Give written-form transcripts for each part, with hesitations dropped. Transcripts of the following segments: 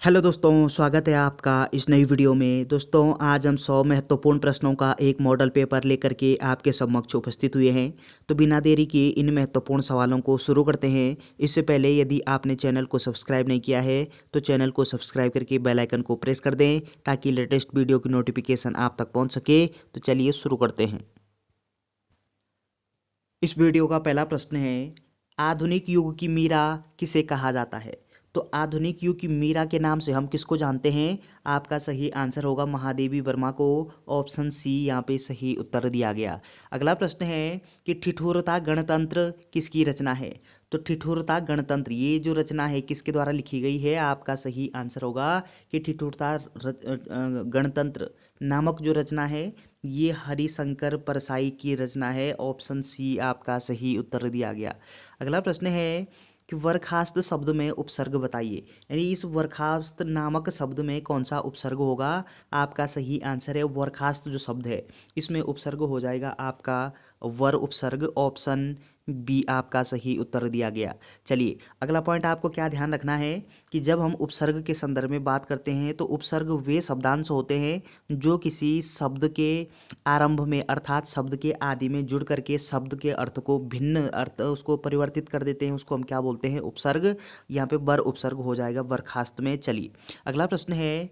Hello दोस्तों, स्वागत है आपका इस नई वीडियो में। दोस्तों, आज हम 100 महत्वपूर्ण प्रश्नों का एक मॉडल पेपर लेकर के आपके समक्ष उपस्थित हुए हैं। तो बिना देरी किए इन महत्वपूर्ण सवालों को शुरू करते हैं। इससे पहले यदि आपने चैनल को सब्सक्राइब नहीं किया है तो चैनल को सब्सक्राइब करके बेल आइकन को प्रेस कर दें ताकि लेटेस्ट वीडियो की नोटिफिकेशन आप तक पहुँच सके। तो चलिए शुरू करते हैं। इस वीडियो का पहला प्रश्न है, आधुनिक युग की मीरा किसे कहा जाता है? तो आधुनिक युग की मीरा के नाम से हम किसको जानते हैं? आपका सही आंसर होगा महादेवी वर्मा को। ऑप्शन सी यहाँ पे सही उत्तर दिया गया। अगला प्रश्न है कि ठिठुरता गणतंत्र किसकी रचना है? तो ठिठुरता गणतंत्र ये जो रचना है किसके द्वारा लिखी गई है? आपका सही आंसर होगा कि ठिठुरता गणतंत्र नामक जो रचना है ये हरिशंकर परसाई की रचना है। ऑप्शन सी आपका सही उत्तर दिया गया। अगला प्रश्न है कि बर्खास्त शब्द में उपसर्ग बताइए, यानी इस बर्खास्त नामक शब्द में कौन सा उपसर्ग होगा? आपका सही आंसर है बर्खास्त जो शब्द है इसमें उपसर्ग हो जाएगा आपका वर उपसर्ग। ऑप्शन बी आपका सही उत्तर दिया गया। चलिए, अगला पॉइंट आपको क्या ध्यान रखना है कि जब हम उपसर्ग के संदर्भ में बात करते हैं तो उपसर्ग वे शब्दांश होते हैं जो किसी शब्द के आरंभ में अर्थात शब्द के आदि में जुड़ करके शब्द के अर्थ को भिन्न अर्थ उसको परिवर्तित कर देते हैं। उसको हम क्या बोलते हैं? उपसर्ग। यहाँ पे बर उपसर्ग हो जाएगा बर्खास्त में। चलिए, अगला प्रश्न है,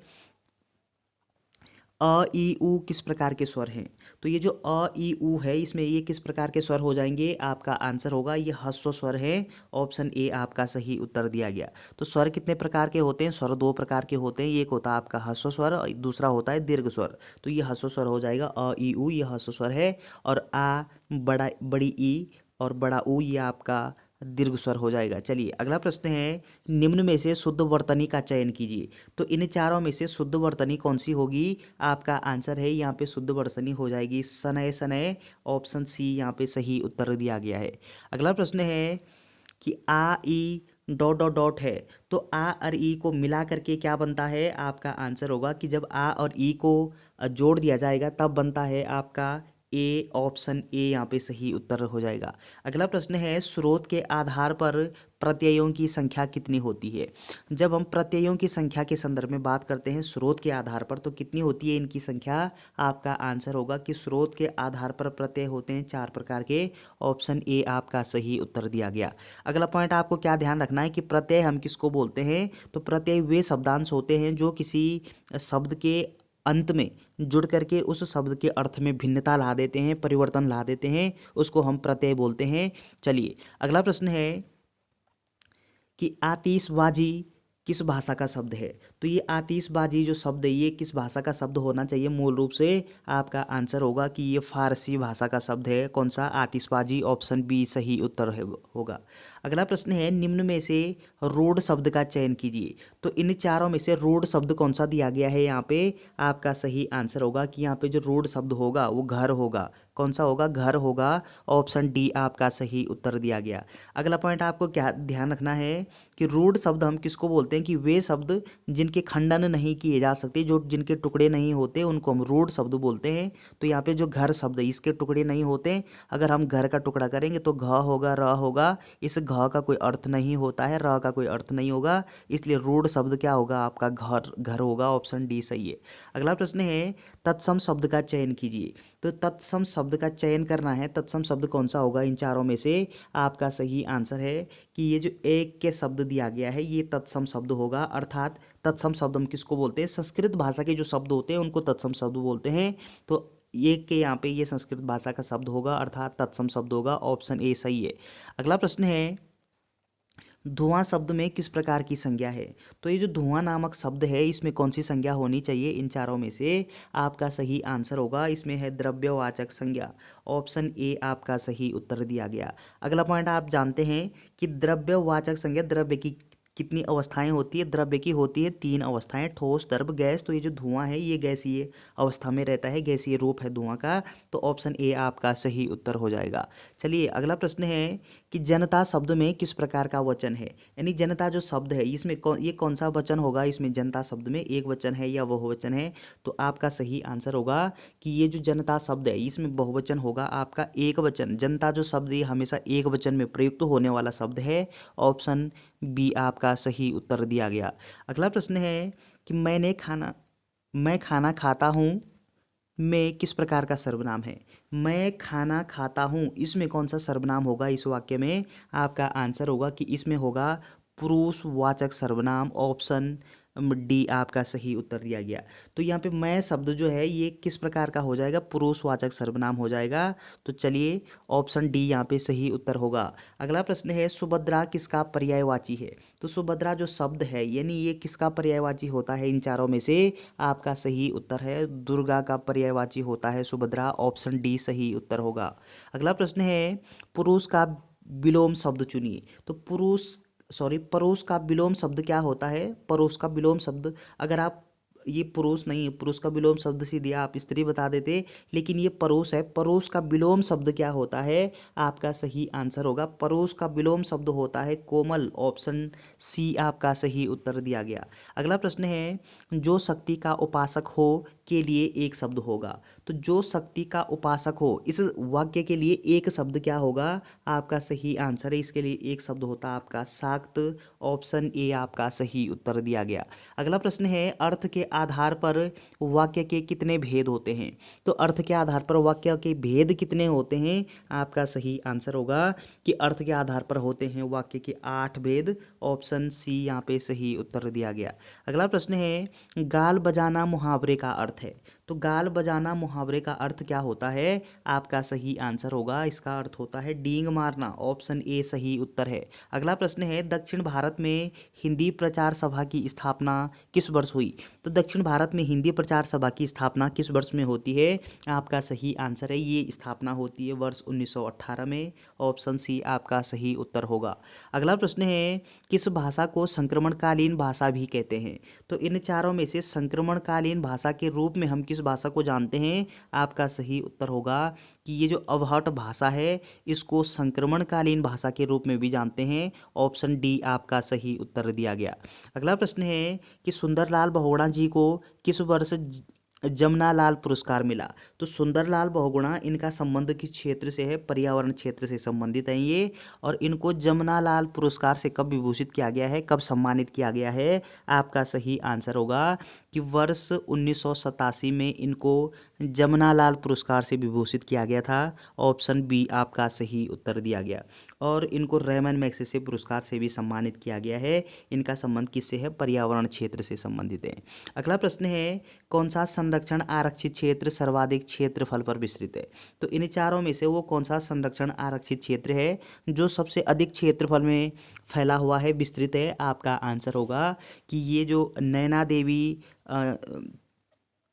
अ ई उ किस प्रकार के स्वर हैं? तो ये जो अ ई उ है इसमें ये किस प्रकार के स्वर हो जाएंगे? आपका आंसर होगा ये ह्रस्व स्वर है। ऑप्शन ए आपका सही उत्तर दिया गया। तो स्वर कितने प्रकार के होते हैं? स्वर दो प्रकार के होते हैं। एक होता है आपका ह्रस्व स्वर और दूसरा होता है दीर्घ स्वर। तो ये ह्रस्व स्वर हो जाएगा अ ई उ, ये ह्रस्व स्वर है। और आ, बड़ा बड़ी ई और बड़ा ऊ ये आपका दीर्घ स्वर हो जाएगा। चलिए, अगला प्रश्न है, निम्न में से शुद्ध वर्तनी का चयन कीजिए। तो इन चारों में से शुद्ध वर्तनी कौन सी होगी? आपका आंसर है यहाँ पे शुद्ध वर्तनी हो जाएगी सनय सनय। ऑप्शन सी यहाँ पे सही उत्तर दिया गया है। अगला प्रश्न है कि आ ई डॉट डॉट डॉट है, तो आ और ई को मिला करके क्या बनता है? आपका आंसर होगा कि जब आ और ई को जोड़ दिया जाएगा तब बनता है आपका ए। ऑप्शन ए यहाँ पे सही उत्तर हो जाएगा। अगला प्रश्न है, स्रोत के आधार पर प्रत्ययों की संख्या कितनी होती है? जब हम प्रत्ययों की संख्या के संदर्भ में बात करते हैं स्रोत के आधार पर तो कितनी होती है इनकी संख्या? आपका आंसर होगा कि स्रोत के आधार पर प्रत्यय होते हैं 4 प्रकार के। ऑप्शन ए आपका सही उत्तर दिया गया। अगला पॉइंट आपको क्या ध्यान रखना है कि प्रत्यय हम किसको बोलते हैं? तो प्रत्यय वे शब्दांश होते हैं जो किसी शब्द के अंत में जुड़ करके उस शब्द के अर्थ में भिन्नता ला देते हैं, परिवर्तन ला देते हैं, उसको हम प्रत्यय बोलते हैं। चलिए, अगला प्रश्न है कि आतिशबाजी किस भाषा का शब्द है? तो ये आतिशबाजी जो शब्द है ये किस भाषा का शब्द होना चाहिए मूल रूप से? आपका आंसर होगा कि ये फारसी भाषा का शब्द है। कौन सा? आतिशबाजी। ऑप्शन बी सही उत्तर होगा। अगला प्रश्न है, निम्न में से रोड शब्द का चयन कीजिए। तो इन चारों में से रोड शब्द कौन सा दिया गया है यहाँ पे? आपका सही आंसर होगा कि यहाँ पे जो रोड शब्द होगा वो घर होगा। कौन सा होगा? घर होगा। ऑप्शन डी आपका सही उत्तर दिया गया। अगला पॉइंट आपको क्या ध्यान रखना है कि रूढ़ शब्द हम किसको बोलते हैं? कि वे शब्द जिनके खंडन नहीं किए जा सकते, जो जिनके टुकड़े नहीं होते उनको हम रूढ़ शब्द बोलते हैं। तो यहाँ पे जो घर शब्द है इसके टुकड़े नहीं होते। अगर हम घर का टुकड़ा करेंगे तो घ होगा, र होगा। इस घ का कोई अर्थ नहीं होता है, र का कोई अर्थ नहीं होगा, इसलिए रूढ़ शब्द क्या होगा? आपका घर घर होगा। ऑप्शन डी सही है। अगला प्रश्न है, तत्सम शब्द का चयन कीजिए। तो तत्सम शब्द का चयन करना है। तत्सम शब्द कौन सा होगा इन चारों में से? आपका सही आंसर है कि ये जो एक के शब्द दिया गया है ये तत्सम शब्द होगा। अर्थात तत्सम शब्द हम किसको बोलते हैं? संस्कृत भाषा के जो शब्द होते हैं उनको तत्सम शब्द बोलते हैं। तो एक के यहाँ पे ये संस्कृत भाषा का शब्द होगा अर्थात तत्सम शब्द होगा। ऑप्शन ए सही है। अगला प्रश्न है, धुआं शब्द में किस प्रकार की संज्ञा है? तो ये जो धुआं नामक शब्द है इसमें कौन सी संज्ञा होनी चाहिए इन चारों में से? आपका सही आंसर होगा इसमें है द्रव्यवाचक संज्ञा। ऑप्शन ए आपका सही उत्तर दिया गया। अगला पॉइंट आप जानते हैं कि द्रव्यवाचक संज्ञा द्रव्य की कितनी अवस्थाएं होती है? द्रव्य की होती है 3 अवस्थाएं, ठोस, द्रव, गैस। तो ये जो धुआं है ये गैसीय अवस्था में रहता है, गैसीय रूप है धुआं का। तो ऑप्शन ए आपका सही उत्तर हो जाएगा। चलिए, अगला प्रश्न है कि जनता शब्द में किस प्रकार का वचन है? यानी जनता जो शब्द है इसमें ये कौन सा वचन होगा? इसमें जनता शब्द में एक वचन है या बहुवचन है? तो आपका सही आंसर होगा कि ये जो जनता शब्द है इसमें बहुवचन होगा आपका एक वचन। जनता जो शब्द ये हमेशा एक वचन में प्रयुक्त होने वाला शब्द है। ऑप्शन बी आपका सही उत्तर दिया गया। अगला प्रश्न है कि मैं खाना खाता हूँ मैं किस प्रकार का सर्वनाम है। मैं खाना खाता हूँ, इसमें कौन सा सर्वनाम होगा इस वाक्य में। आपका आंसर होगा कि इसमें होगा पुरुषवाचक सर्वनाम। ऑप्शन डी आपका सही उत्तर दिया गया। तो यहाँ पे मैं शब्द जो है ये किस प्रकार का हो जाएगा, पुरुषवाचक सर्वनाम हो जाएगा। तो चलिए ऑप्शन डी यहाँ पे सही उत्तर होगा। अगला प्रश्न है सुभद्रा किसका पर्यायवाची है। तो सुभद्रा जो शब्द है यानी ये किसका पर्यायवाची होता है इन चारों में से। आपका सही उत्तर है दुर्गा का पर्यायवाची होता है सुभद्रा। ऑप्शन डी सही उत्तर होगा। अगला प्रश्न है पुरुष का विलोम शब्द चुनिए। तो परोस का विलोम शब्द क्या होता है। परोस का विलोम शब्द, अगर आप ये पुरुष नहीं है, पुरुष का विलोम शब्द सीधे आप स्त्री बता देते, लेकिन ये परोस है। परोस का विलोम शब्द क्या होता है। आपका सही आंसर होगा परोस का विलोम शब्द होता है कोमल। ऑप्शन सी आपका सही उत्तर दिया गया। अगला प्रश्न है जो शक्ति का उपासक हो के लिए एक शब्द होगा। तो जो शक्ति का उपासक हो इस वाक्य के लिए एक शब्द क्या होगा। आपका सही आंसर है इसके लिए एक शब्द होता है आपका शाक्त। ऑप्शन ए आपका सही उत्तर दिया गया। अगला प्रश्न है अर्थ के आधार पर वाक्य के कितने भेद होते हैं। तो अर्थ के आधार पर वाक्य के भेद कितने होते हैं। आपका सही आंसर होगा कि अर्थ के आधार पर होते हैं वाक्य के 8 भेद। ऑप्शन सी यहाँ पे सही उत्तर दिया गया। अगला प्रश्न है गाल बजाना मुहावरे का अर्थ है। तो गाल बजाना मुहावरे का अर्थ क्या होता है। आपका सही आंसर होगा इसका अर्थ होता है डींग मारना। ऑप्शन ए सही उत्तर है। अगला प्रश्न है दक्षिण भारत में हिंदी प्रचार सभा की स्थापना किस वर्ष हुई। तो दक्षिण भारत में हिंदी प्रचार सभा की स्थापना किस वर्ष में होती है। आपका सही आंसर है ये स्थापना होती है वर्ष 1918 में। ऑप्शन सी आपका सही उत्तर होगा। अगला प्रश्न है किस भाषा को संक्रमणकालीन भाषा भी कहते हैं। तो इन चारों में से संक्रमणकालीन भाषा के रूप में हम किस भाषा को जानते हैं। आपका सही उत्तर होगा कि ये जो अवहट भाषा है इसको संक्रमणकालीन भाषा के रूप में भी जानते हैं। ऑप्शन डी आपका सही उत्तर दिया गया। अगला प्रश्न है कि सुंदरलाल बहुगुणा जी को किस वर्ष जमनालाल पुरस्कार मिला। तो सुंदरलाल बहुगुणा इनका संबंध किस क्षेत्र से है, पर्यावरण क्षेत्र से संबंधित हैं ये। और इनको जमनालाल पुरस्कार से कब विभूषित किया गया है, कब सम्मानित किया गया है। आपका सही आंसर होगा कि वर्ष 1987 में इनको जमनालाल पुरस्कार से विभूषित किया गया था। ऑप्शन बी आपका सही उत्तर दिया गया। और इनको रेमन मैग्सेसे पुरस्कार से भी सम्मानित किया गया है। इनका संबंध किससे है, पर्यावरण क्षेत्र से संबंधित है। अगला प्रश्न है कौन सा संरक्षण आरक्षित क्षेत्र सर्वाधिक क्षेत्रफल पर विस्तृत है। तो इन चारों में से वो कौन सा संरक्षण आरक्षित क्षेत्र है जो सबसे अधिक क्षेत्रफल में फैला हुआ है, विस्तृत है। आपका आंसर होगा कि ये जो नैना देवी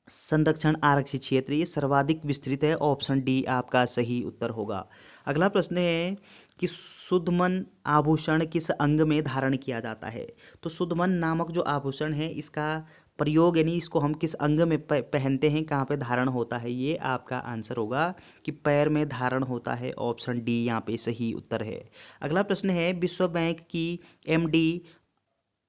संरक्षण आरक्षित क्षेत्र ये सर्वाधिक विस्तृत है। ऑप्शन डी आपका सही उत्तर होगा। अगला प्रश्न है कि सुदमन आभूषण किस अंग में धारण किया जाता है। तो सुदमन नामक जो आभूषण है इसका प्रयोग यानी इसको हम किस अंग में पहनते हैं, कहाँ पे धारण होता है, ये आपका आंसर होगा कि पैर में धारण होता है। ऑप्शन डी यहाँ पे सही उत्तर है। अगला प्रश्न है विश्व बैंक की एमडी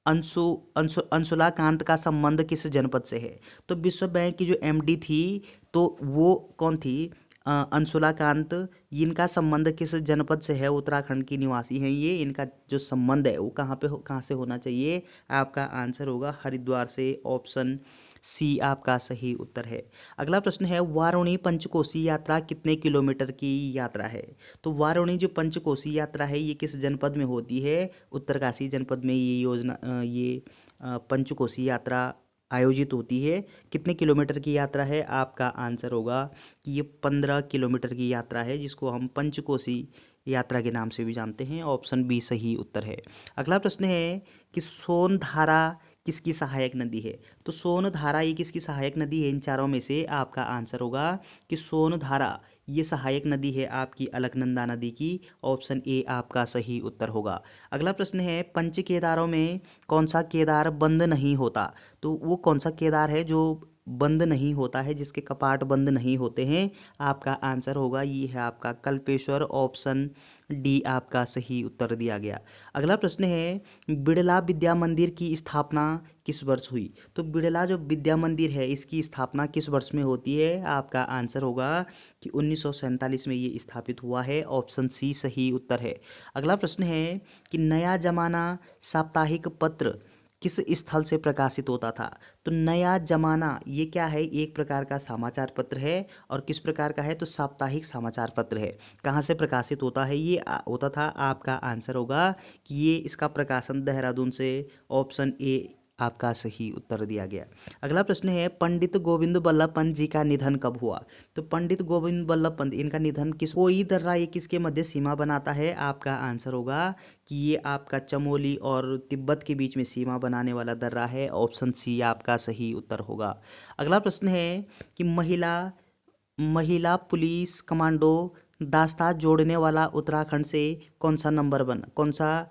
अंशुला कांत का संबंध किस जनपद से है। तो विश्व बैंक की जो एमडी थी तो वो कौन थी, अंशुला कांत। इनका संबंध किस जनपद से है, उत्तराखंड की निवासी हैं ये। इनका जो संबंध है वो कहाँ से होना चाहिए। आपका आंसर होगा हरिद्वार से। ऑप्शन सी आपका सही उत्तर है। अगला प्रश्न है वारुणी पंचकोसी यात्रा कितने किलोमीटर की यात्रा है। तो वारुणी जो पंचकोसी यात्रा है ये किस जनपद में होती है, उत्तरकाशी जनपद में ये पंचकोसी यात्रा आयोजित होती है। कितने किलोमीटर की यात्रा है, आपका आंसर होगा कि ये 15 किलोमीटर की यात्रा है जिसको हम पंचकोसी यात्रा के नाम से भी जानते हैं। ऑप्शन बी सही उत्तर है। अगला प्रश्न है कि सोनधारा किसकी सहायक नदी है। तो सोनधारा ये किसकी सहायक नदी है इन चारों में से। आपका आंसर होगा कि सोनधारा ये सहायक नदी है आपकी अलकनंदा नदी की। ऑप्शन ए आपका सही उत्तर होगा। अगला प्रश्न है पंच केदारों में कौन सा केदार बंद नहीं होता। तो वो कौन सा केदार है जो बंद नहीं होता है, जिसके कपाट बंद नहीं होते हैं, आपका आंसर होगा ये है आपका कल्पेश्वर, ऑप्शन डी आपका सही उत्तर दिया गया। अगला प्रश्न है, बिड़ला विद्या मंदिर की स्थापना किस वर्ष हुई? तो बिड़ला जो विद्या मंदिर है इसकी स्थापना किस वर्ष में होती है? आपका आंसर होगा कि 1947 में ये स्थापित हुआ है, ऑप्शन सी सही उत्तर है। अगला प्रश्न है कि नया जमाना साप्ताहिक पत्र किस स्थल से प्रकाशित होता था? तो नया जमाना ये क्या है? एक प्रकार का समाचार पत्र है, और किस प्रकार का है? तो साप्ताहिक समाचार पत्र है। कहाँ से प्रकाशित होता है ये? होता था, आपका आंसर होगा कि ये इसका प्रकाशन देहरादून से, ऑप्शन ए आपका सही उत्तर दिया गया। अगला प्रश्न है, पंडित गोविंद बल्लभ पंत जी का निधन कब हुआ? तो पंडित गोविंद बल्लभ पंत इनका निधन किस, कोई दर्रा ये किसके मध्य सीमा बनाता है? आपका आंसर होगा कि ये आपका चमोली और तिब्बत के बीच में सीमा बनाने वाला दर्रा है, ऑप्शन सी आपका सही उत्तर होगा। अगला प्रश्न है कि महिला महिला पुलिस कमांडो दास्ता जोड़ने वाला उत्तराखंड से कौन सा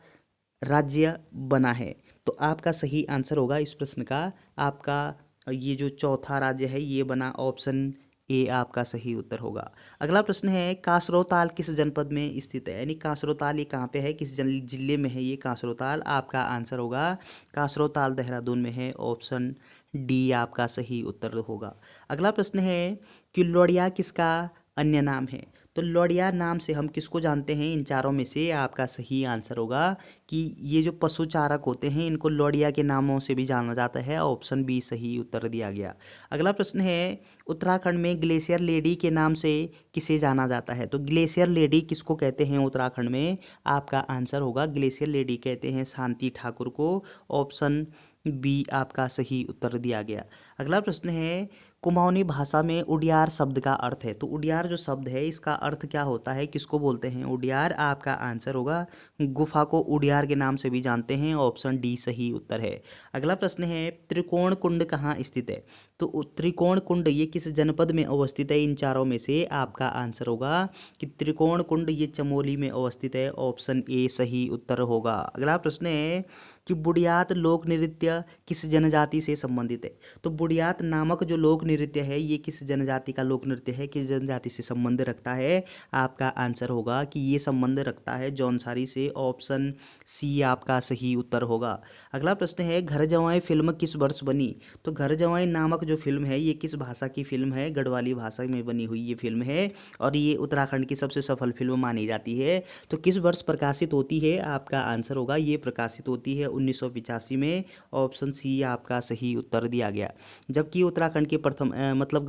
राज्य बना है? तो आपका सही आंसर होगा इस प्रश्न का, आपका ये जो चौथा राज्य है ये बना, ऑप्शन ए आपका सही उत्तर होगा। अगला प्रश्न है, कासरोताल किस जनपद में स्थित है? यानी कासरोताल ये कहाँ पे है, किस जिले में है ये कासरोताल? आपका आंसर होगा कासरोताल देहरादून में है, ऑप्शन डी आपका सही उत्तर होगा। अगला प्रश्न है कि लोरिया किसका अन्य नाम है? तो लोरिया नाम से हम किसको जानते हैं इन चारों में से? आपका सही आंसर होगा कि ये जो पशु चारक होते हैं इनको लोरिया के नामों से भी जाना जाता है, ऑप्शन बी सही उत्तर दिया गया। अगला प्रश्न है, उत्तराखंड में ग्लेशियर लेडी के नाम से किसे जाना जाता है? तो ग्लेशियर लेडी किसको कहते हैं उत्तराखंड में? आपका आंसर होगा ग्लेशियर लेडी कहते हैं शांति ठाकुर को, ऑप्शन बी आपका सही उत्तर दिया गया। अगला प्रश्न है, कुमाऊनी भाषा में उडियार शब्द का अर्थ है? तो उडियार जो शब्द है इसका अर्थ क्या होता है, किसको बोलते हैं उडियार? आपका आंसर होगा गुफा को उडियार के नाम से भी जानते हैं, ऑप्शन डी सही उत्तर है। अगला प्रश्न है, त्रिकोण कुंड कहाँ स्थित है? तो त्रिकोण कुंड ये किस जनपद में अवस्थित है इन चारों में से? आपका आंसर होगा कि त्रिकोण कुंड ये चमोली में अवस्थित है, ऑप्शन ए सही उत्तर होगा। अगला प्रश्न है कि बुडियात लोक नृत्य किस जनजाति से संबंधित है? तो बुडियात नामक जो लोक नृत्य है ये किस जनजाति का लोक नृत्य है, किस जनजाति से संबंध रखता है? आपका आंसर होगा कि ये संबंध रखता है जौनसारी से, ऑप्शन सी आपका सही उत्तर होगा। अगला प्रश्न है, घर जवाएं फिल्म किस वर्ष बनी? तो घर जवाएं नामक जो फिल्म है ये किस भाषा की फिल्म है? गढ़वाली भाषा में बनी हुई ये फिल्म है, और ये उत्तराखंड की सबसे सफल फिल्म मानी जाती है। तो किस वर्ष प्रकाशित होती है? आपका आंसर होगा ये प्रकाशित होती है 1985 में, ऑप्शन सी आपका सही उत्तर दिया गया। जबकि उत्तराखंड की प्रथम मतलब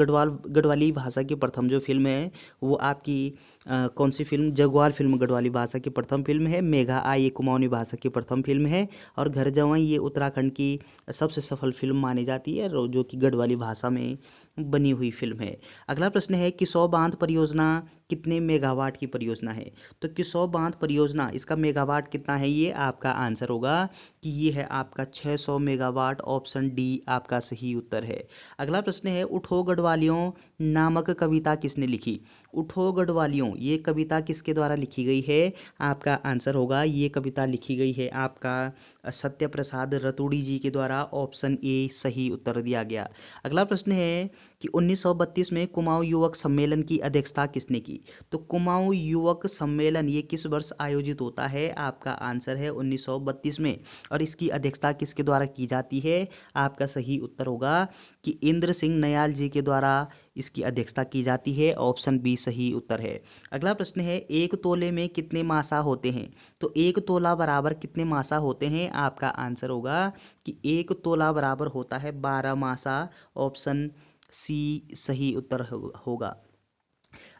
गढ़वाली भाषा की प्रथम जो फिल्म है वो आपकी कौन सी फिल्म? जगवाल फिल्म गढ़वाली भाषा की प्रथम फिल्म है। मेघा आई ये कुमाऊनी भाषा की प्रथम फिल्म है, और घर जवाई ये उत्तराखंड की सबसे सफल फिल्म मानी जाती है, जो कि गढ़वाली भाषा में बनी हुई फिल्म है। अगला प्रश्न है, किसौ बांध परियोजना कितने मेगावाट की परियोजना है? तो किसौ बांध परियोजना इसका मेगावाट कितना है ये? आपका आंसर होगा कि ये है आपका 600 मेगावाट, ऑप्शन डी आपका सही उत्तर है। अगला प्रश्न है, उठो गढ़वालियों नामक कविता किसने लिखी? उठो गढ़वालियों ये कविता किसके द्वारा लिखी गई है? आपका आंसर होगा ये कविता लिखी गई है आपका सत्य प्रसाद रतूड़ी जी के द्वारा, ऑप्शन ए सही उत्तर दिया गया। अगला प्रश्न है कि 1932 में कुमाऊं युवक सम्मेलन की अध्यक्षता किसने की? तो कुमाऊं युवक सम्मेलन ये किस वर्ष आयोजित होता है? आपका आंसर है 1932 में, और इसकी अध्यक्षता किसके द्वारा की जाती है? आपका सही उत्तर होगा कि इंद्र सिंह नयाल जी के द्वारा इसकी अध्यक्षता की जाती है, ऑप्शन बी सही उत्तर है। अगला प्रश्न है, एक तोले में कितने मासा होते हैं? तो एक तोला बराबर कितने मासा होते हैं? आपका आंसर होगा कि एक तोला बराबर होता है 12 मासा, ऑप्शन सी सही उत्तर होगा।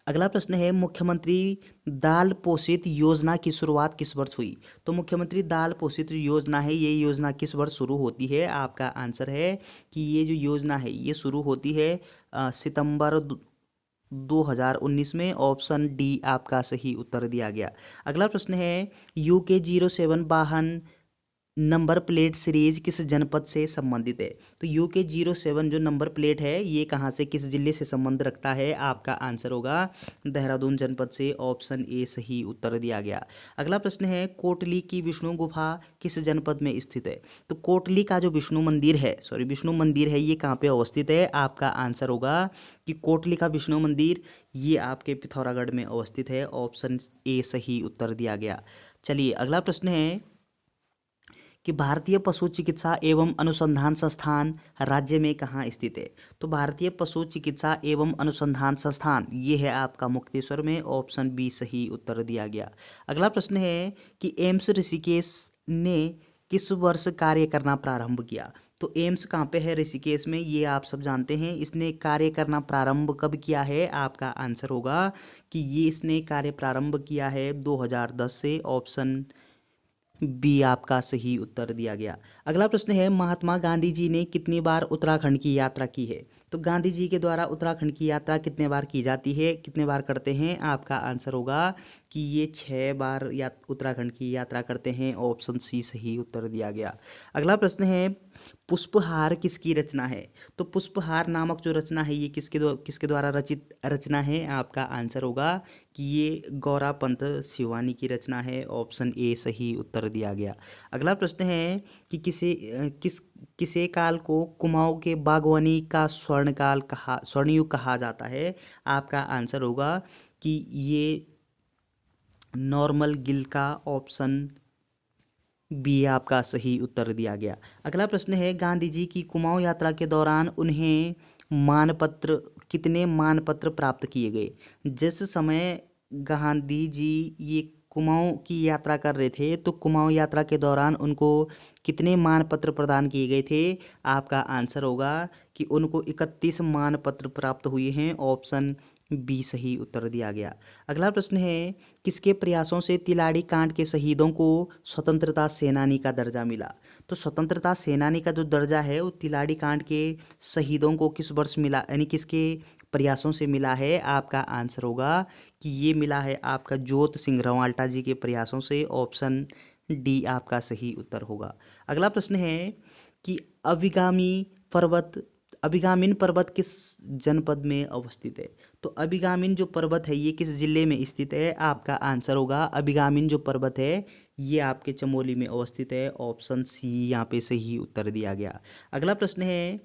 अगला प्रश्न है, मुख्यमंत्री दाल पोषित योजना की शुरुआत किस वर्ष हुई? तो मुख्यमंत्री दाल पोषित योजना है ये योजना किस वर्ष शुरू होती है? आपका आंसर है कि ये जो योजना है ये शुरू होती है सितंबर 2019 में, ऑप्शन डी आपका सही उत्तर दिया गया। अगला प्रश्न है, UK-07 वाहन नंबर प्लेट सीरीज किस जनपद से संबंधित है? तो UK07 जो नंबर प्लेट है ये कहाँ से, किस जिले से संबंध रखता है? आपका आंसर होगा देहरादून जनपद से, ऑप्शन ए सही उत्तर दिया गया। अगला प्रश्न है, कोटली की विष्णु गुफा किस जनपद में स्थित है? तो कोटली का जो विष्णु मंदिर है ये कहाँ पे अवस्थित है? आपका आंसर होगा कि कोटली का विष्णु मंदिर ये आपके पिथौरागढ़ में अवस्थित है, ऑप्शन ए सही उत्तर दिया गया। चलिए अगला प्रश्न है कि भारतीय पशु चिकित्सा एवं अनुसंधान संस्थान राज्य में कहाँ स्थित है? तो भारतीय पशु चिकित्सा एवं अनुसंधान संस्थान ये है आपका मुक्तेश्वर में, ऑप्शन बी सही उत्तर दिया गया। अगला प्रश्न है कि एम्स ऋषिकेश ने किस वर्ष कार्य करना प्रारंभ किया? तो एम्स कहाँ पे है? ऋषिकेश में, ये आप सब जानते हैं। इसने कार्य करना प्रारंभ कब किया है? आपका आंसर होगा कि ये इसने कार्य प्रारंभ किया है 2010 से, ऑप्शन बी आपका सही उत्तर दिया गया। अगला प्रश्न है, महात्मा गांधी जी ने कितनी बार उत्तराखंड की यात्रा की है? तो गांधी जी के द्वारा उत्तराखंड की यात्रा कितने बार की जाती है, कितने बार करते हैं? आपका आंसर होगा कि ये 6 बार उत्तराखंड की यात्रा करते हैं, ऑप्शन सी सही उत्तर दिया गया। अगला प्रश्न है, पुष्पहार किसकी रचना है? तो पुष्पहार नामक जो रचना है ये किसके द्वारा रचित रचना है? आपका आंसर होगा कि ये गौरापंत शिवानी की रचना है, ऑप्शन ए सही उत्तर दिया गया। अगला प्रश्न है कि किसे काल को कुमाऊं के बागवानी का स्वर्णयुग कहा जाता है? आपका आंसर होगा कि ये नॉर्मल गिल का, ऑप्शन बी आपका सही उत्तर दिया गया। अगला प्रश्न है, गांधी जी की कुमाऊं यात्रा के दौरान उन्हें कितने मानपत्र प्राप्त किए गए? जिस समय गांधी जी ये कुमाऊं की यात्रा कर रहे थे तो कुमाऊं यात्रा के दौरान उनको कितने मानपत्र प्रदान किए गए थे? आपका आंसर होगा कि उनको 31 मानपत्र प्राप्त हुए हैं, ऑप्शन बी सही उत्तर दिया गया। अगला प्रश्न है, किसके प्रयासों से तिलाड़ी कांड के शहीदों को स्वतंत्रता सेनानी का दर्जा मिला? तो स्वतंत्रता सेनानी का जो दर्जा है वो तिलाड़ी कांड के शहीदों को किस वर्ष मिला, यानी किसके प्रयासों से मिला है? आपका आंसर होगा कि ये मिला है आपका जोत सिंह रवाल्टा जी के प्रयासों से, ऑप्शन डी आपका सही उत्तर होगा। अगला प्रश्न है कि अभिगामिन पर्वत किस जनपद में अवस्थित है? तो अभिगामिन जो पर्वत है ये किस जिले में स्थित है? आपका आंसर होगा अभिगामिन जो पर्वत है ये आपके चमोली में अवस्थित है, ऑप्शन सी यहाँ पे सही उत्तर दिया गया। अगला प्रश्न है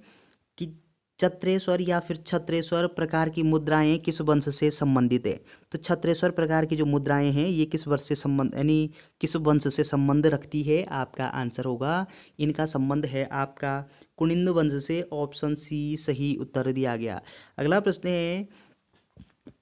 कि चत्रेश्वर या फिर छत्रेश्वर प्रकार की मुद्राएं किस वंश से संबंधित है? तो छत्रेश्वर प्रकार की जो मुद्राएं हैं ये किस वर्ष से संबंध, यानी किस वंश से संबंध रखती है? आपका आंसर होगा इनका संबंध है आपका कुनिंद वंश से, ऑप्शन सी सही उत्तर दिया गया। अगला प्रश्न है,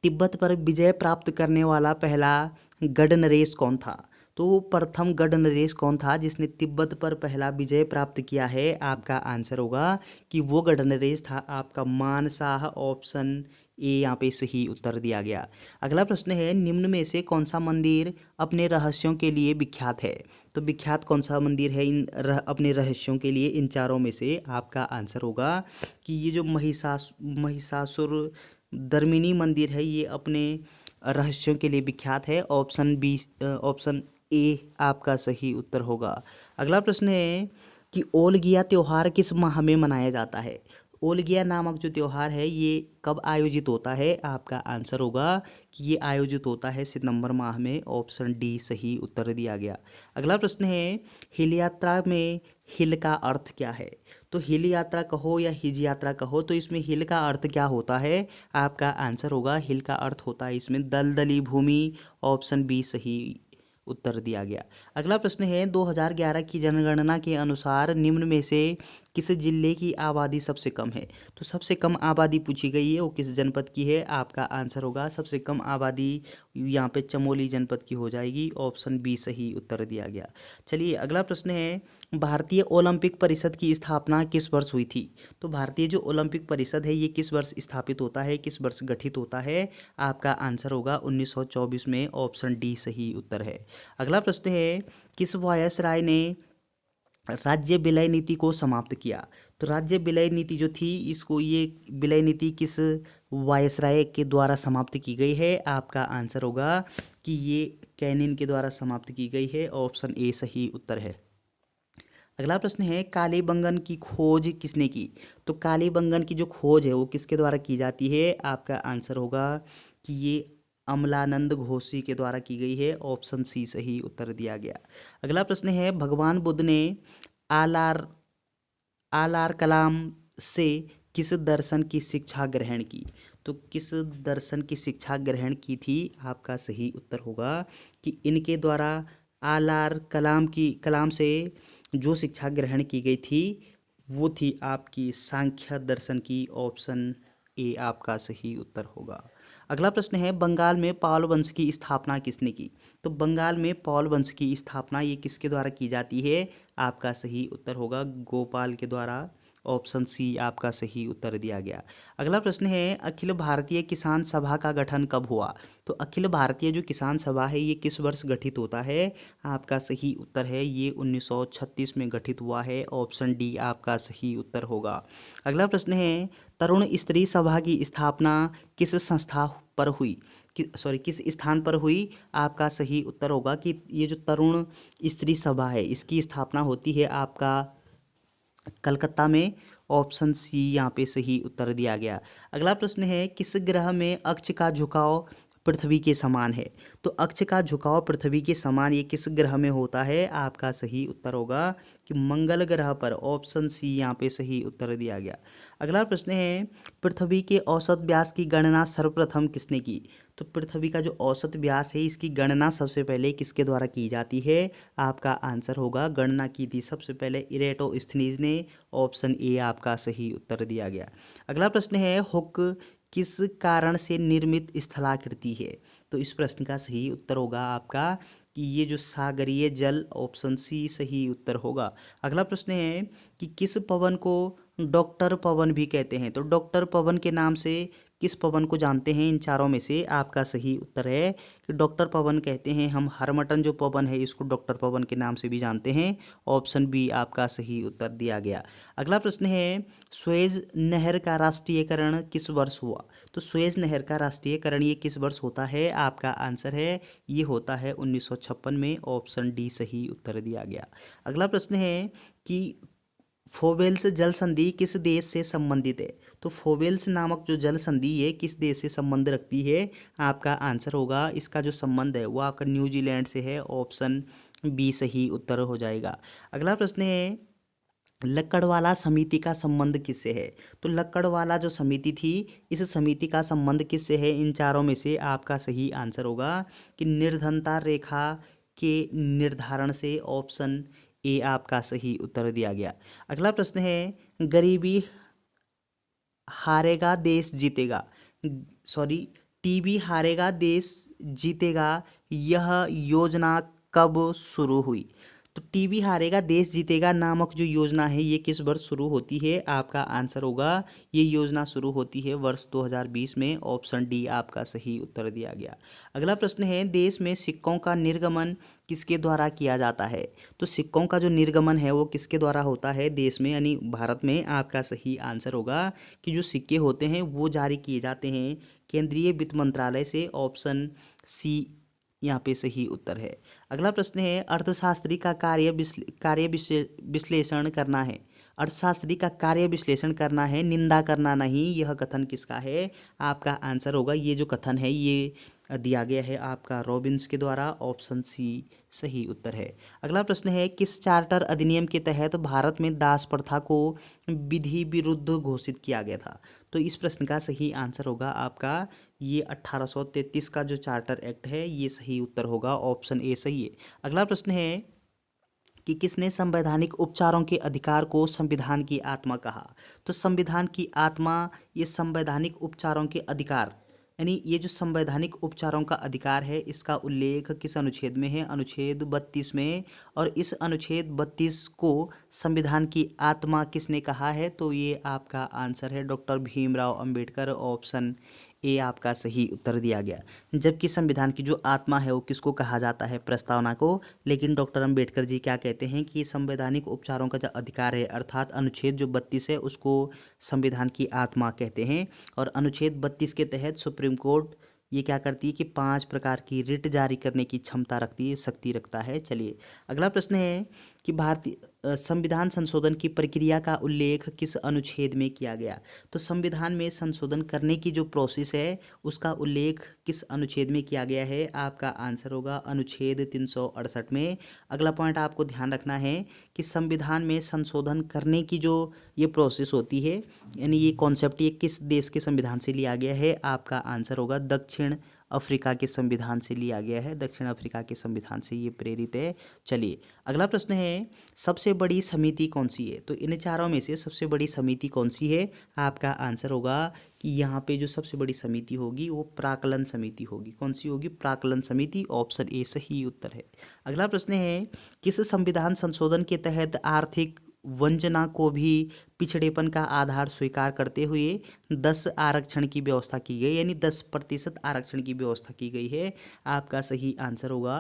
तिब्बत पर विजय प्राप्त करने वाला पहला गढ़ नरेश कौन था? तो प्रथम गढ़ नरेश कौन था जिसने तिब्बत पर पहला विजय प्राप्त किया है? आपका आंसर होगा कि वो गढ़ नरेश था आपका मानशाह, ऑप्शन ए यहाँ पे सही उत्तर दिया गया। अगला प्रश्न है, निम्न में से कौन सा मंदिर अपने रहस्यों के लिए विख्यात है? तो विख्यात कौन सा मंदिर है अपने रहस्यों के लिए इन चारों में से? आपका आंसर होगा कि ये जो महिषासुर दर्मिनी मंदिर है ये अपने रहस्यों के लिए विख्यात है, ऑप्शन ए आपका सही उत्तर होगा। अगला प्रश्न है कि ओलगिया त्योहार किस माह में मनाया जाता है? ओलगिया नामक जो त्योहार है ये कब आयोजित होता है? आपका आंसर होगा कि ये आयोजित होता है सितंबर माह में, ऑप्शन डी सही उत्तर दिया गया। अगला प्रश्न है, हिल यात्रा में हिल का अर्थ क्या है? तो हिल यात्रा कहो या हिज यात्रा कहो, तो इसमें हिल का अर्थ क्या होता है? आपका आंसर होगा हिल का अर्थ होता है इसमें दलदली भूमि, ऑप्शन बी सही उत्तर दिया गया। अगला प्रश्न है, 2011 की जनगणना के अनुसार निम्न में से किस जिले की आबादी सबसे कम है? तो सबसे कम आबादी पूछी गई है वो किस जनपद की है? आपका आंसर होगा सबसे कम आबादी यहाँ पे चमोली जनपद की हो जाएगी, ऑप्शन बी सही उत्तर दिया गया। चलिए अगला प्रश्न है, भारतीय ओलंपिक परिषद की स्थापना किस वर्ष हुई थी? तो भारतीय जो ओलंपिक परिषद है ये किस वर्ष स्थापित होता है, किस वर्ष गठित होता है? आपका आंसर होगा 1924 में, ऑप्शन डी सही उत्तर है। अगला प्रश्न है, किस वायसराय ने राज्य विलय नीति को समाप्त किया? तो राज्य विलय नीति जो थी ये विलय नीति किस वायसराय के द्वारा समाप्त की गई है? आपका आंसर होगा कि ये कैनिन के द्वारा समाप्त की गई है, ऑप्शन ए सही उत्तर है। अगला प्रश्न है काले बंगन की खोज किसने की। तो काले बंगन की जो खोज है वो किसके द्वारा की जाती है, आपका आंसर होगा कि ये अमलानंद घोषी के द्वारा की गई है। ऑप्शन सी सही उत्तर दिया गया। अगला प्रश्न है भगवान बुद्ध ने आलार आलार कलाम से किस दर्शन की शिक्षा ग्रहण की। तो किस दर्शन की शिक्षा ग्रहण की थी, आपका सही उत्तर होगा कि इनके द्वारा आलार कलाम से जो शिक्षा ग्रहण की गई थी वो थी आपकी सांख्य दर्शन की। ऑप्शन ए आपका सही उत्तर होगा। अगला प्रश्न है बंगाल में पाल वंश की स्थापना किसने की। तो बंगाल में पाल वंश की स्थापना ये किसके द्वारा की जाती है, आपका सही उत्तर होगा गोपाल के द्वारा। ऑप्शन सी आपका सही उत्तर दिया गया। अगला प्रश्न है अखिल भारतीय किसान सभा का गठन कब हुआ। तो अखिल भारतीय जो किसान सभा है ये किस वर्ष गठित होता है, आपका सही उत्तर है ये 1936 में गठित हुआ है। ऑप्शन डी आपका सही उत्तर होगा। अगला प्रश्न है तरुण स्त्री सभा की स्थापना किस संस्था पर हुई, किस स्थान पर हुई, आपका सही उत्तर होगा कि ये जो तरुण स्त्री सभा है इसकी स्थापना होती है आपका कलकत्ता में। ऑप्शन सी यहाँ पे सही उत्तर दिया गया। अगला प्रश्न है किस ग्रह में अक्ष का झुकाव पृथ्वी के समान है। तो अक्ष का झुकाव पृथ्वी के समान ये किस ग्रह में होता है, आपका सही उत्तर होगा कि मंगल ग्रह पर। ऑप्शन सी यहाँ पे सही उत्तर दिया गया। अगला प्रश्न है पृथ्वी के औसत व्यास की गणना सर्वप्रथम किसने की। तो पृथ्वी का जो औसत व्यास है इसकी गणना सबसे पहले किसके द्वारा की जाती है, आपका आंसर होगा गणना की थी सबसे पहले इरेटोस्थनीज ने। ऑप्शन ए आपका सही उत्तर दिया गया। अगला प्रश्न है हुक किस कारण से निर्मित स्थलाकृति है। तो इस प्रश्न का सही उत्तर होगा आपका कि ये जो सागरीय जल। ऑप्शन सी सही उत्तर होगा। अगला प्रश्न है कि किस पवन को डॉक्टर पवन भी कहते हैं। तो डॉक्टर पवन के नाम से किस पवन को जानते हैं इन चारों में से, आपका सही उत्तर है कि डॉक्टर पवन कहते हैं हम हरमटन जो पवन है इसको डॉक्टर पवन के नाम से भी जानते हैं। ऑप्शन बी आपका सही उत्तर दिया गया। अगला प्रश्न है सुएज नहर का राष्ट्रीयकरण किस वर्ष हुआ। तो सुएज नहर का राष्ट्रीयकरण ये किस वर्ष होता है, आपका आंसर है ये होता है 1956 में। ऑप्शन डी सही उत्तर दिया गया। अगला प्रश्न है कि फोवेल्स जल संधि किस देश से संबंधित है। तो फोवेल्स नामक जो जल संधि है किस देश से संबंध रखती है, आपका आंसर होगा इसका जो संबंध है वो आपका न्यूजीलैंड से है। ऑप्शन बी सही उत्तर हो जाएगा। अगला प्रश्न है लक्कड़वाला समिति का संबंध किससे है। तो लक्कड़वाला जो समिति थी इस समिति का संबंध किससे है, इन चारों में से आपका सही आंसर होगा कि निर्धनता रेखा के निर्धारण से। ऑप्शन ए आपका सही उत्तर दिया गया। अगला प्रश्न है गरीबी हारेगा देश जीतेगा, सॉरी टीबी हारेगा देश जीतेगा यह योजना कब शुरू हुई। तो टीबी हारेगा देश जीतेगा नामक जो योजना है ये किस वर्ष शुरू होती है, आपका आंसर होगा ये योजना शुरू होती है वर्ष 2020 में। ऑप्शन डी आपका सही उत्तर दिया गया। अगला प्रश्न है देश में सिक्कों का निर्गमन किसके द्वारा किया जाता है। तो सिक्कों का जो निर्गमन है वो किसके द्वारा होता है देश में यानी भारत में, आपका सही आंसर होगा कि जो सिक्के होते हैं वो जारी किए जाते हैं केंद्रीय वित्त मंत्रालय से। ऑप्शन सी यहाँ पे सही उत्तर है। अगला प्रश्न है अर्थशास्त्री का विश्लेषण करना है। अर्थशास्त्री का कार्य विश्लेषण करना है निंदा करना नहीं, यह कथन किसका है, आपका आंसर होगा ये जो कथन है ये दिया गया है आपका रॉबिन्स के द्वारा। ऑप्शन सी सही उत्तर है। अगला प्रश्न है किस चार्टर अधिनियम के तहत भारत में दास प्रथा को विधि विरुद्ध घोषित किया गया था। तो इस प्रश्न का सही आंसर होगा आपका ये 1833 का जो चार्टर एक्ट है ये सही उत्तर होगा। ऑप्शन ए सही है। अगला प्रश्न है कि किसने संवैधानिक उपचारों के अधिकार को संविधान की आत्मा कहा। तो संविधान की आत्मा ये संवैधानिक उपचारों के अधिकार यानी ये जो संवैधानिक उपचारों का अधिकार है इसका उल्लेख किस अनुच्छेद में है, अनुच्छेद 32 में। और इस अनुच्छेद 32 को संविधान की आत्मा किसने कहा है, तो ये आपका आंसर है doctor Bhimrao Ambedkar. Option A आपका सही उत्तर दिया गया। जबकि संविधान की जो आत्मा है वो किसको कहा जाता है, प्रस्तावना को। लेकिन डॉक्टर अंबेडकर जी क्या कहते हैं कि संवैधानिक उपचारों का जो अधिकार है अर्थात अनुच्छेद जो 32 है उसको संविधान की आत्मा कहते हैं। और अनुच्छेद 32 के तहत सुप्रीम कोर्ट ये क्या करती है कि 5 प्रकार की रिट जारी करने की क्षमता रखती है, शक्ति रखता है। चलिए अगला प्रश्न है कि भारतीय संविधान संशोधन की प्रक्रिया का उल्लेख किस अनुच्छेद में किया गया? तो संविधान में संशोधन करने की जो प्रोसेस है उसका उल्लेख किस अनुच्छेद में किया गया है? आपका आंसर होगा अनुच्छेद 368 में। अगला पॉइंट आपको ध्यान रखना है कि संविधान में संशोधन करने की जो ये प्रोसेस होती है, यानी ये कॉन्सेप्ट, ये किस देश के संविधान से लिया गया है? आपका आंसर होगा दक्षिण अफ्रीका के संविधान से लिया गया है। दक्षिण अफ्रीका के संविधान से ये प्रेरित है। चलिए अगला प्रश्न है, सबसे बड़ी समिति कौन सी है? तो इन चारों में से सबसे बड़ी समिति कौन सी है? आपका आंसर होगा कि यहाँ पे जो सबसे बड़ी समिति होगी वो प्राक्कलन समिति होगी। कौन सी होगी? प्राक्कलन समिति। ऑप्शन ए सही उत्तर है। अगला प्रश्न है, किस संविधान संशोधन के तहत आर्थिक वंचना को भी पिछड़ेपन का आधार स्वीकार करते हुए 10 आरक्षण की व्यवस्था की गई, यानी 10% आरक्षण की व्यवस्था की गई है? आपका सही आंसर होगा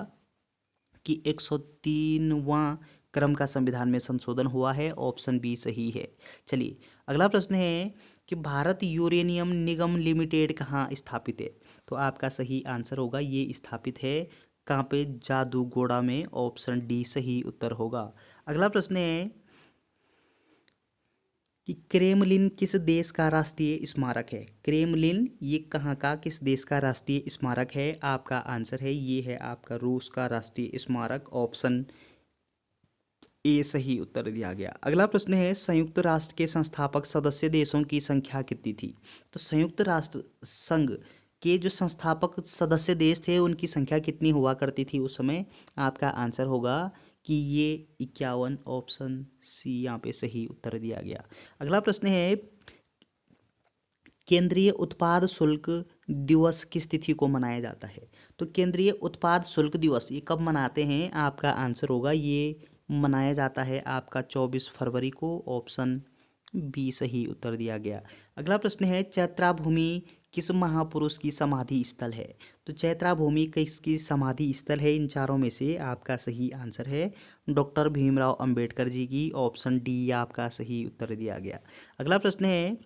कि 103वां क्रम का संविधान में संशोधन हुआ है। ऑप्शन बी सही है। चलिए अगला प्रश्न है कि भारत यूरेनियम निगम लिमिटेड कहाँ स्थापित है? तो आपका सही आंसर होगा ये स्थापित है कहाँ पे? जादूगोड़ा में। ऑप्शन डी सही उत्तर होगा। अगला प्रश्न है कि क्रेमलिन किस देश का राष्ट्रीय स्मारक है? क्रेमलिन ये कहाँ का, किस देश का राष्ट्रीय स्मारक है? आपका आंसर है ये है आपका रूस का राष्ट्रीय स्मारक। ऑप्शन ए सही उत्तर दिया गया। अगला प्रश्न है, संयुक्त राष्ट्र के संस्थापक सदस्य देशों की संख्या कितनी थी? तो संयुक्त राष्ट्र संघ के जो संस्थापक सदस्य देश थे उनकी संख्या कितनी हुआ करती थी उस समय? आपका आंसर होगा कि ये 51। ऑप्शन सी यहाँ पे सही उत्तर दिया गया। अगला प्रश्न है, केंद्रीय उत्पाद शुल्क दिवस किस तिथि को मनाया जाता है? तो केंद्रीय उत्पाद शुल्क दिवस ये कब मनाते हैं? आपका आंसर होगा ये मनाया जाता है आपका 24 फरवरी को। ऑप्शन बी सही उत्तर दिया गया। अगला प्रश्न है, चैत्रा भूमि किस महापुरुष की समाधि स्थल है? तो चैत्रा भूमि किसकी समाधि स्थल है? इन चारों में से आपका सही आंसर है डॉक्टर भीमराव अंबेडकर जी की। ऑप्शन डी आपका सही उत्तर दिया गया। अगला प्रश्न है,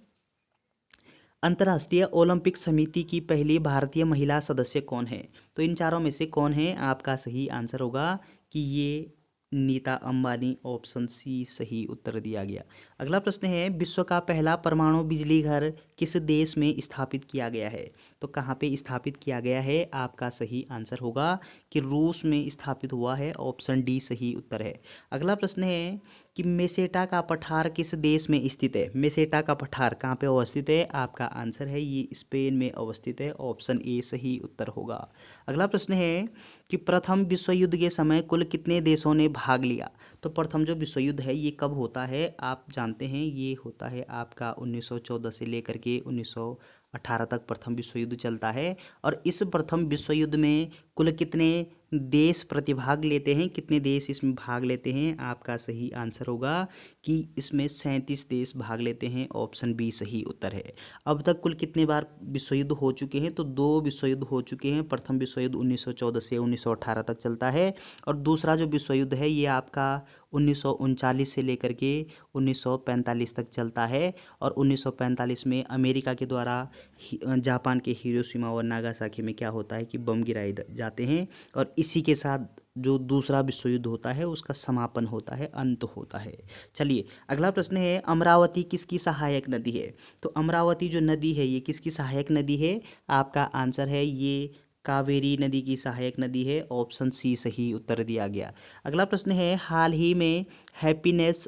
अंतर्राष्ट्रीय ओलंपिक समिति की पहली भारतीय महिला सदस्य कौन है? तो इन चारों में से कौन है? आपका सही आंसर होगा कि ये नीता अंबानी। ऑप्शन सी सही उत्तर दिया गया। अगला प्रश्न है, विश्व का पहला परमाणु बिजली घर किस देश में स्थापित किया गया है? तो कहाँ पे स्थापित किया गया है? आपका सही आंसर होगा कि रूस में स्थापित हुआ है। ऑप्शन डी सही उत्तर है। अगला प्रश्न है कि मेसेटा का पठार किस देश में स्थित है? मेसेटा का पठार कहाँ पे अवस्थित है? आपका आंसर है ये स्पेन में अवस्थित है। ऑप्शन ए सही उत्तर होगा। अगला प्रश्न है कि प्रथम विश्व युद्ध के समय कुल कितने देशों ने भाग लिया? तो प्रथम जो विश्व युद्ध है ये कब होता है? आप जानते हैं ये होता है आपका 1914 से लेकर के 1918 तक प्रथम विश्व युद्ध चलता है। और इस प्रथम विश्व युद्ध में कुल कितने देश प्रतिभाग लेते हैं? कितने देश इसमें भाग लेते हैं? आपका सही आंसर होगा कि इसमें 37 देश भाग लेते हैं। ऑप्शन बी सही उत्तर है। अब तक कुल कितने बार विश्व युद्ध हो चुके हैं? तो 2 विश्व युद्ध हो चुके हैं। प्रथम विश्व युद्ध 1914 से 1918 तक चलता है और दूसरा जो विश्व युद्ध है ये आपका 1939 से लेकर के 1945 तक चलता है। और 1945 में अमेरिका के द्वारा जापान के हिरोशिमा और नागासाकी में क्या होता है कि बम गिराए जाते हैं और इसी के साथ जो दूसरा विश्व युद्ध होता है उसका समापन होता है, अंत होता है। चलिए अगला प्रश्न है, अमरावती किसकी सहायक नदी है? तो अमरावती जो नदी है ये किसकी सहायक नदी है? आपका आंसर है ये कावेरी नदी की सहायक नदी है। ऑप्शन सी सही उत्तर दिया गया। अगला प्रश्न है, हाल ही में हैप्पीनेस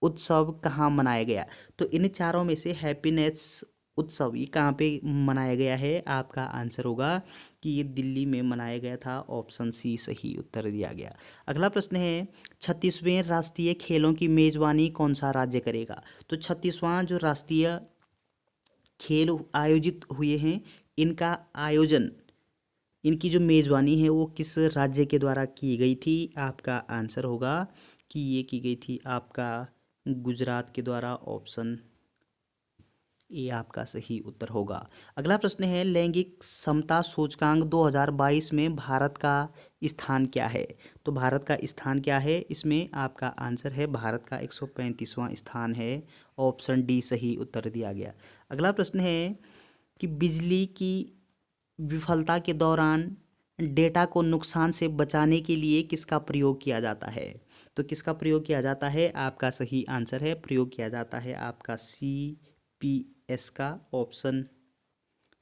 उत्सव कहाँ मनाया गया? तो इन चारों में से हैप्पीनेस उत्सव ये कहाँ पे मनाया गया है? आपका आंसर होगा कि ये दिल्ली में मनाया गया था। ऑप्शन सी सही उत्तर दिया गया। अगला प्रश्न है, 36वें राष्ट्रीय खेलों की मेजबानी कौन सा राज्य करेगा? तो 36वां जो राष्ट्रीय खेल आयोजित हुए हैं इनका आयोजन, इनकी जो मेज़बानी है वो किस राज्य के द्वारा की गई थी? आपका आंसर होगा कि ये की गई थी आपका गुजरात के द्वारा। ऑप्शन ए आपका सही उत्तर होगा। अगला प्रश्न है, लैंगिक समता सूचकांक 2022 में भारत का स्थान क्या है? तो भारत का स्थान क्या है इसमें? आपका आंसर है भारत का 135वां स्थान है। ऑप्शन डी सही उत्तर दिया गया। अगला प्रश्न है कि बिजली की विफलता के दौरान डेटा को नुकसान से बचाने के लिए किसका प्रयोग किया जाता है? तो किसका प्रयोग किया जाता है? आपका सही आंसर है, प्रयोग किया जाता है आपका CPS का, ऑप्शन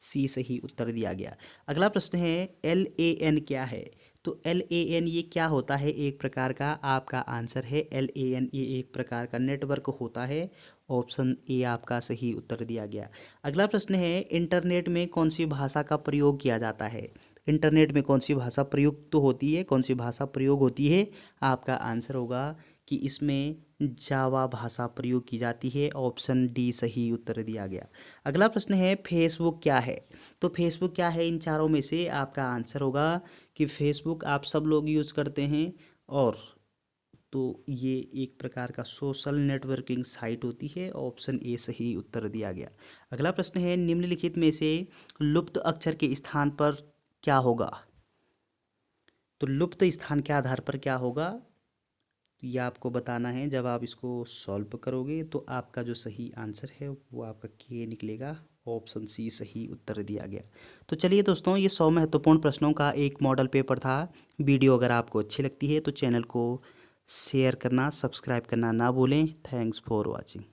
सी सही उत्तर दिया गया। अगला प्रश्न है LAN क्या है? तो LAN ये क्या होता है? एक प्रकार का, आपका आंसर है LAN ये एक प्रकार का नेटवर्क होता है, ऑप्शन ए आपका सही उत्तर दिया गया। अगला प्रश्न है इंटरनेट में कौन सी भाषा का प्रयोग किया जाता है? इंटरनेट में कौन सी भाषा प्रयुक्त होती है, कौन सी भाषा प्रयोग होती है? आपका आंसर होगा कि इसमें जावा भाषा प्रयोग की जाती है, ऑप्शन डी सही उत्तर दिया गया। अगला प्रश्न है फेसबुक क्या है? तो फेसबुक क्या है इन चारों में से? आपका आंसर होगा कि फेसबुक आप सब लोग यूज़ करते हैं, और तो ये एक प्रकार का सोशल नेटवर्किंग साइट होती है, ऑप्शन ए सही उत्तर दिया गया। अगला प्रश्न है निम्नलिखित में से लुप्त अक्षर के स्थान पर क्या होगा? तो लुप्त स्थान के आधार पर क्या होगा, तो ये आपको बताना है। जब आप इसको सॉल्व करोगे तो आपका जो सही आंसर है वो आपका के निकलेगा, ऑप्शन सी सही उत्तर दिया गया। तो चलिए दोस्तों, ये 100 महत्वपूर्ण प्रश्नों का एक मॉडल पेपर था। वीडियो अगर आपको अच्छी लगती है तो चैनल को शेयर करना, सब्सक्राइब करना ना भूलें। Thanks for watching.